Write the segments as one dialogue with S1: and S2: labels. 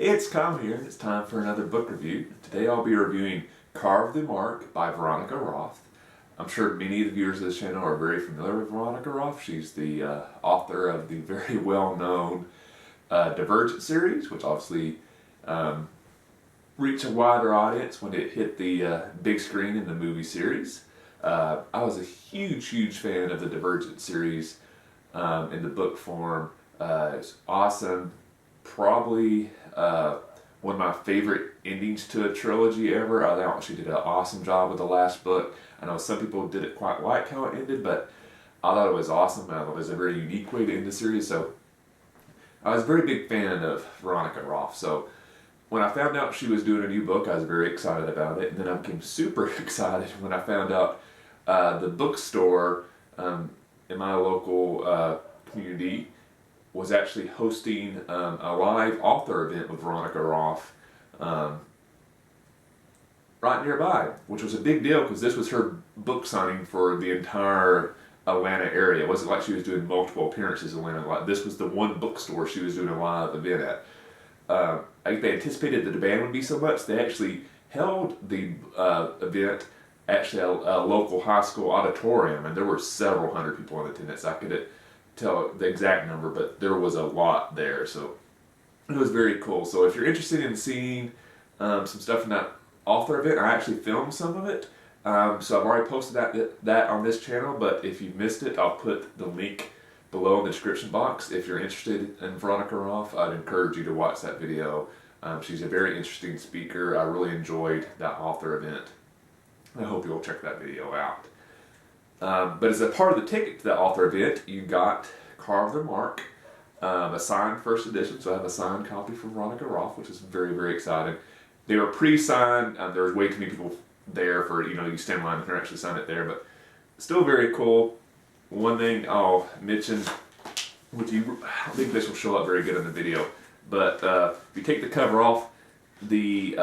S1: It's Kyle here, and it's time for another book review. Today I'll be reviewing Carve the Mark by Veronica Roth. I'm sure many of the viewers of this channel are very familiar with Veronica Roth. She's the author of the very well-known Divergent series, which obviously reached a wider audience when it hit the big screen in the movie series. I was a huge fan of the Divergent series in the book form. It's awesome. Probably one of my favorite endings to a trilogy ever. I thought she did an awesome job with the last book. I know some people didn't quite like how it ended, but I thought it was awesome. I thought it was a very unique way to end the series. So I was a very big fan of Veronica Roth. So when I found out she was doing a new book, I was very excited about it. And then I became super excited when I found out the bookstore in my local community was actually hosting a live author event with Veronica Roth right nearby, which was a big deal because this was her book signing for the entire Atlanta area. It wasn't like she was doing multiple appearances in Atlanta. Like, this was the one bookstore she was doing a live event at. I think they anticipated the demand would be so much, they actually held the event actually at a local high school auditorium, and there were several hundred people in attendance. I couldn't tell the exact number, but there was a lot there, so it was very cool. So if you're interested in seeing some stuff from that author event, I actually filmed some of it, so I've already posted that on this channel, but if you missed it, I'll put the link below in the description box. If you're interested in Veronica Roth, I'd encourage you to watch that video. She's a very interesting speaker. I really enjoyed that author event. I hope you'll check that video out. But as a part of the ticket to that author event, you got Carve the Mark, a signed first edition. So I have a signed copy from Veronica Roth, which is very exciting. They were pre-signed. There was way too many people there for, you stand in line and can actually sign it there, but still very cool. One thing I'll mention, which I don't think this will show up very good in the video, but if you take the cover off, the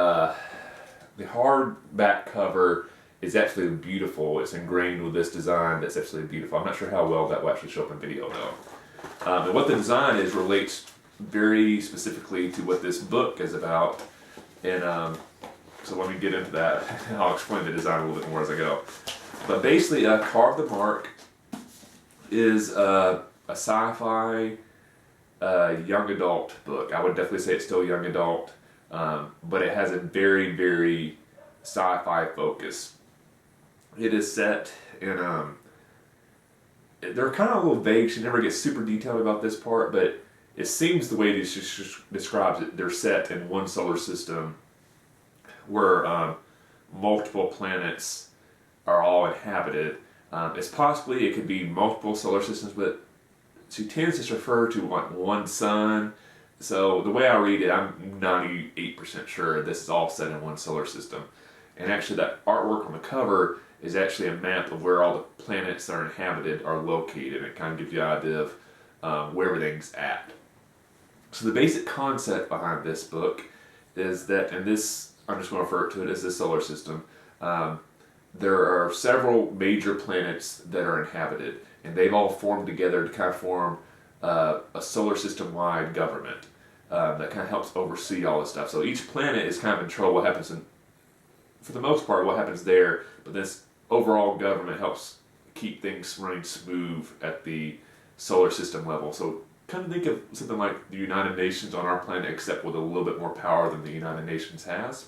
S1: hardback cover is actually beautiful. It's ingrained with this design that's absolutely beautiful. I'm not sure how well that will actually show up in video though. And what the design is relates very specifically to what this book is about. And so let me get into that. I'll explain the design a little bit more as I go. But basically, Carve the Mark is a sci-fi young adult book. I would definitely say it's still young adult, but it has a very sci-fi focus. It is set in, they're kind of a little vague. She never gets super detailed about this part, but it seems the way she describes it, they're set in one solar system where multiple planets are all inhabited. It's possibly, it could be multiple solar systems, but she tends to refer to like one sun. So the way I read it, I'm 98% sure this is all set in one solar system. And actually that artwork on the cover is actually a map of where all the planets that are inhabited are located. It kind of gives you an idea of where everything's at. So the basic concept behind this book is that, and this, I'm just going to refer to it as the solar system, there are several major planets that are inhabited, and they've all formed together to kind of form a solar system-wide government that kind of helps oversee all this stuff. So each planet is kind of in control what happens in, for the most part, what happens there, but this overall government helps keep things running smooth at the solar system level. So kind of think of something like the United Nations on our planet, except with a little bit more power than the United Nations has.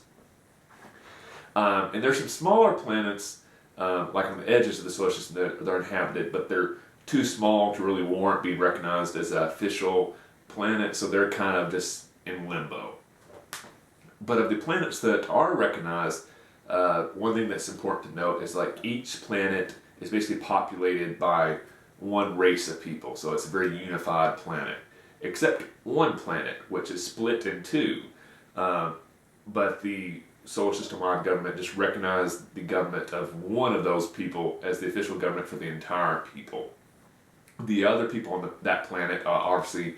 S1: And there's some smaller planets, like on the edges of the solar system, that are inhabited, but they're too small to really warrant being recognized as an official planet, so they're kind of just in limbo. But of the planets that are recognized, one thing that's important to note is like each planet is basically populated by one race of people, so it's a very unified planet, except one planet, which is split in two. But the solar system-wide government just recognized the government of one of those people as the official government for the entire people. The other people on that planet are obviously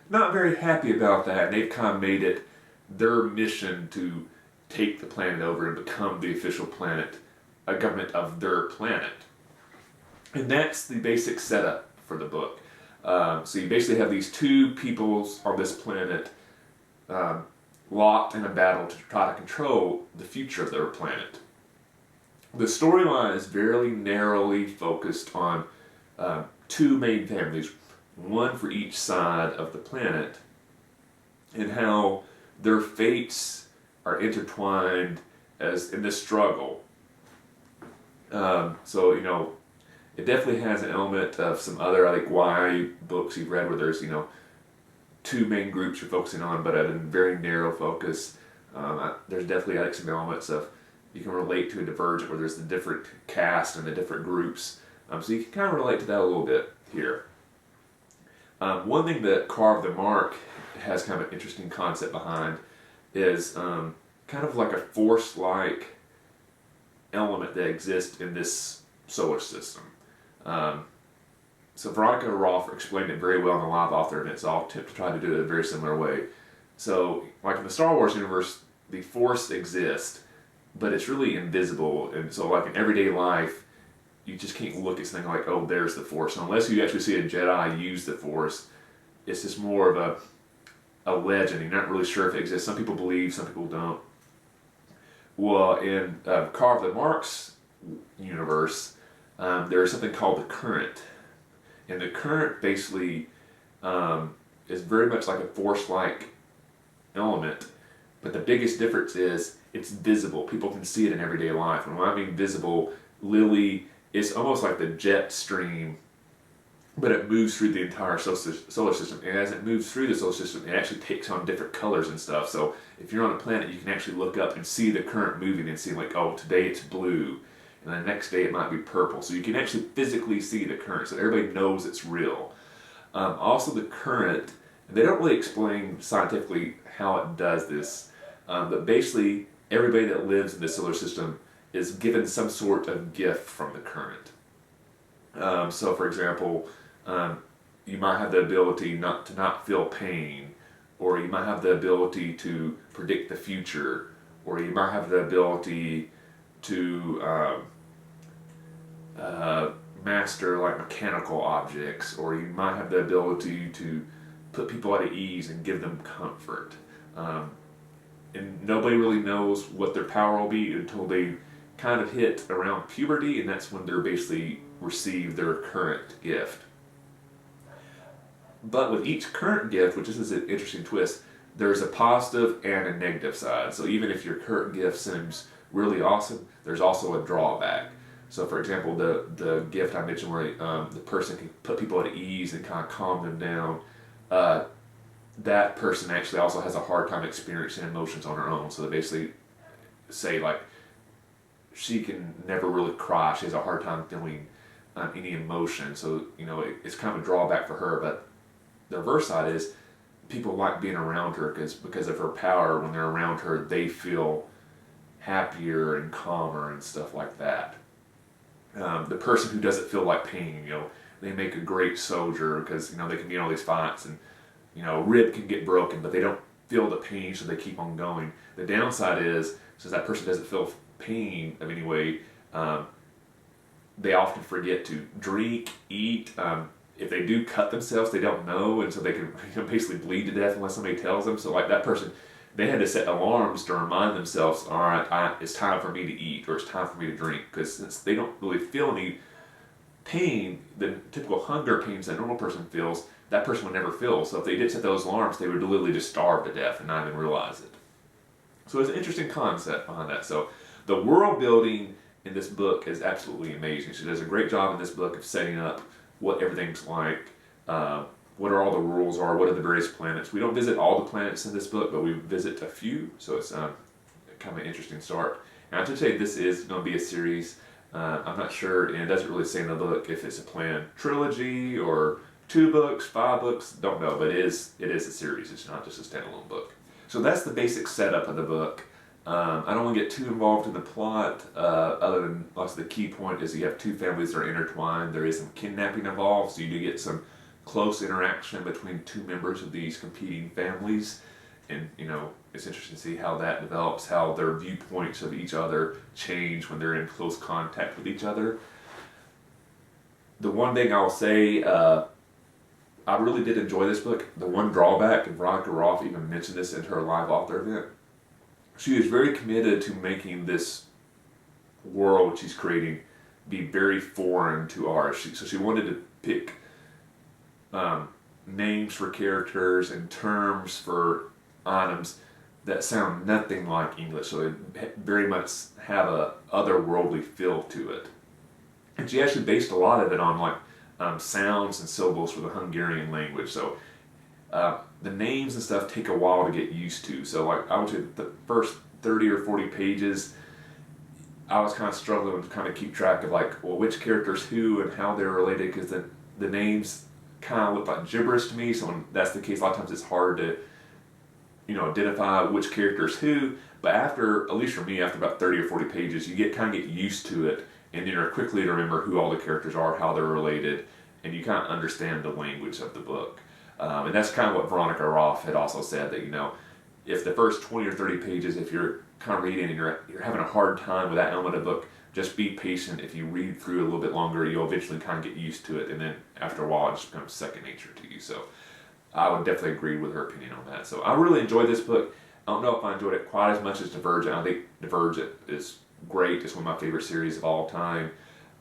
S1: not very happy about that, and they've kind of made it their mission to take the planet over and become the official planet, a government of their planet. And that's the basic setup for the book. So you basically have these two peoples on this planet locked in a battle to try to control the future of their planet. The storyline is very narrowly focused on two main families, one for each side of the planet, and how their fates are intertwined as in this struggle. So, you know, it definitely has an element of some other like YA books you've read where there's, you know, two main groups you're focusing on, but at a very narrow focus. There's definitely like some elements of you can relate to a Divergent where there's the different cast and the different groups. So you can kind of relate to that a little bit here. One thing that Carve the Mark has kind of an interesting concept behind is kind of like a Force-like element that exists in this solar system. So Veronica Roth explained it very well in the live author, and it's all to try to do it in a very similar way. So, like in the Star Wars universe, the Force exists, but it's really invisible, and so like in everyday life, you just can't look at something like, oh, there's the Force. And unless you actually see a Jedi use the Force, it's just more of a legend. You're not really sure if it exists. Some people believe, some people don't. Well, in Carve the Mark's universe, there is something called the current. And the current basically is very much like a Force-like element, but the biggest difference is it's visible. People can see it in everyday life. And when I mean visible, literally, it's almost like the jet stream, but it moves through the entire solar system. And as it moves through the solar system, it actually takes on different colors and stuff. So if you're on a planet, you can actually look up and see the current moving and see like, oh, today it's blue, and the next day it might be purple. So you can actually physically see the current, so everybody knows it's real. Also the current, they don't really explain scientifically how it does this, but basically everybody that lives in the solar system is given some sort of gift from the current. So for example, you might have the ability to not feel pain, or you might have the ability to predict the future, or you might have the ability to master like mechanical objects, or you might have the ability to put people at ease and give them comfort. And nobody really knows what their power will be until they kind of hit around puberty, and that's when they're basically receive their current gift. But with each current gift, which is an interesting twist, there's a positive and a negative side. So even if your current gift seems really awesome, there's also a drawback. So for example, the gift I mentioned where the person can put people at ease and kind of calm them down, that person actually also has a hard time experiencing emotions on her own. So they basically say like, she can never really cry. She has a hard time feeling any emotion. So, you know, it's kind of a drawback for her. But the reverse side is people like being around her because of her power. When they're around her, they feel happier and calmer and stuff like that. The person who doesn't feel like pain, you know, they make a great soldier because, you know, they can be in all these fights and, you know, rib can get broken, but they don't feel the pain, so they keep on going. The downside is, since that person doesn't feel pain of any way, they often forget to drink, eat. If they do cut themselves, they don't know, and so they can basically bleed to death unless somebody tells them. So like that person, they had to set alarms to remind themselves, all right, it's time for me to eat, or it's time for me to drink, because since they don't really feel any pain, the typical hunger pains that a normal person feels, that person would never feel. So if they did set those alarms, they would literally just starve to death and not even realize it. So it's an interesting concept behind that. So the world building in this book is absolutely amazing. She does a great job in this book of setting up what everything's like, what are all the rules are, what are the various planets. We don't visit all the planets in this book, but we visit a few, so it's kind of an interesting start. And I should say this is going to be a series. I'm not sure, and it doesn't really say in the book if it's a planned trilogy or 2 books, 5 books, don't know, but it is a series. It's not just a standalone book. So that's the basic setup of the book. I don't want to get too involved in the plot, other than lots of the key point is you have 2 families that are intertwined. There is some kidnapping involved, so you do get some close interaction between 2 members of these competing families. And, you know, it's interesting to see how that develops, how their viewpoints of each other change when they're in close contact with each other. The one thing I'll say, I really did enjoy this book. The one drawback, and Veronica Roth even mentioned this in her live author event, she is very committed to making this world she's creating be very foreign to ours. So she wanted to pick names for characters and terms for items that sound nothing like English, so it very much have a otherworldly feel to it. And she actually based a lot of it on like sounds and syllables for the Hungarian language. So the names and stuff take a while to get used to. So like I would say the first 30 or 40 pages, I was kind of struggling to kind of keep track of like, well, which character's who and how they're related, because the names kind of look like gibberish to me. So when that's the case, a lot of times it's hard to, identify which character's who. But after, at least for me, after about 30 or 40 pages, you kind of get used to it, and you're quickly to remember who all the characters are, how they're related, and you kind of understand the language of the book. And that's kind of what Veronica Roth had also said, that, if the first 20 or 30 pages, if you're kind of reading and you're having a hard time with that element of the book, just be patient. If you read through a little bit longer, you'll eventually kind of get used to it, and then after a while, it just becomes second nature to you. So I would definitely agree with her opinion on that. So I really enjoyed this book. I don't know if I enjoyed it quite as much as Divergent. I think Divergent is great. It's one of my favorite series of all time.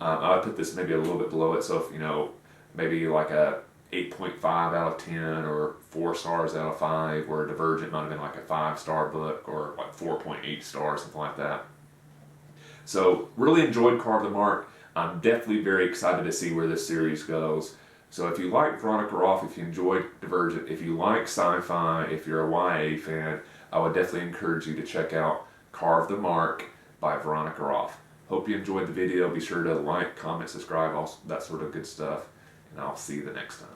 S1: I would put this maybe a little bit below it. So if, maybe like a 8.5 out of 10 or 4 stars out of 5, where Divergent might have been like a 5-star book, or like 4.8 stars, something like that. So really enjoyed Carve the Mark. I'm definitely very excited to see where this series goes. So if you like Veronica Roth, if you enjoyed Divergent, if you like sci-fi, if you're a YA fan, I would definitely encourage you to check out Carve the Mark by Veronica Roth. Hope you enjoyed the video. Be sure to like, comment, subscribe, all that sort of good stuff, and I'll see you the next time.